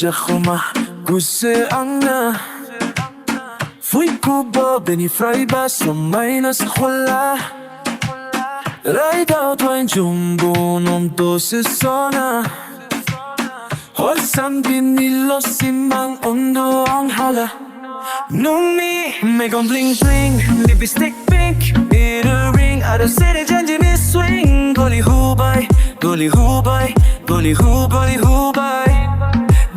Jachoma Guse Anna Fui Kuba Beni Fraiba Somay sa khula Rai daw tuwain jumbo Nung dosis sona Hosan binilo simang ondo ang hala Nung may gong bling bling Lipstick pink Earring Out of city janji mi swing Goli hubay Goli hubay Goli hubay hubay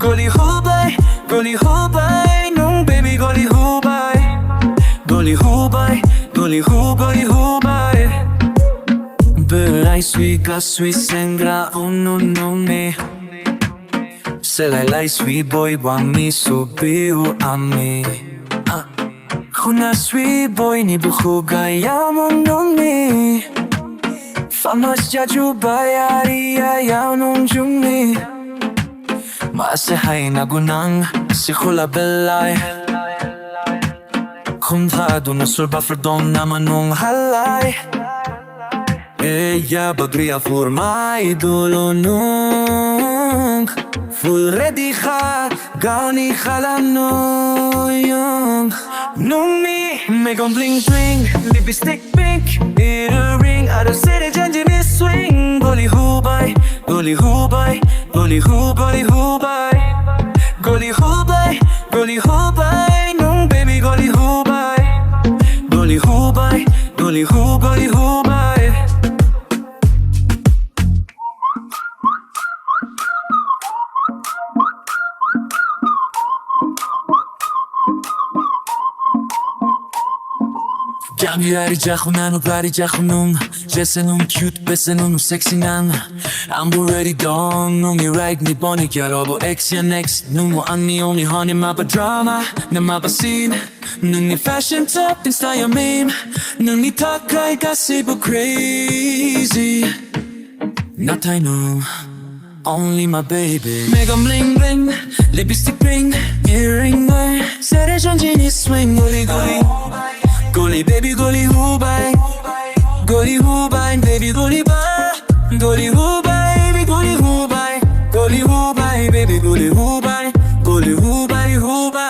Goli hubay Goli hubay Nung baby goli hubay Goli hubay Goli hubay hubay Belay sui ka sui sengra no no me Selay sui boy wami subiu ami Kuna sui boy ni buku gaya mononi Famas jaju bayari ayaw nung jumi Maasahay na gunang si khula belay Kumthado na surba ferdom naman nung halay Ella bagria formay dulo nung Full ready ka, gani kalanuyong Nung may gong bling bling Lipstick pink, earring Out of city janji mi swing Goli hubay, goli hubay Goli hubay, hubay Goli hubay, goli hubay Nung baby goli hubay Goli hubay, goli hubay, hubay Gamiyari jaho nano bari jaho nung Jesse nung cute bese nung sexy nan I'm already done nung i-ride ni Bonnie Yarobo X yan next Nung mo ang ni only honey mapa drama Na mapasin Nung ni fashion top din style meme Nung ni takay kasi bu crazy Not I know Only my baby Mega bling bling Lipstick pink Earring boy Sere janji ni swing Goli goli Goli baby goli hubay Goli hubay baby goli ba Goli hubay baby goli hubay Goli hubay baby goli hubay Goli hubay hubay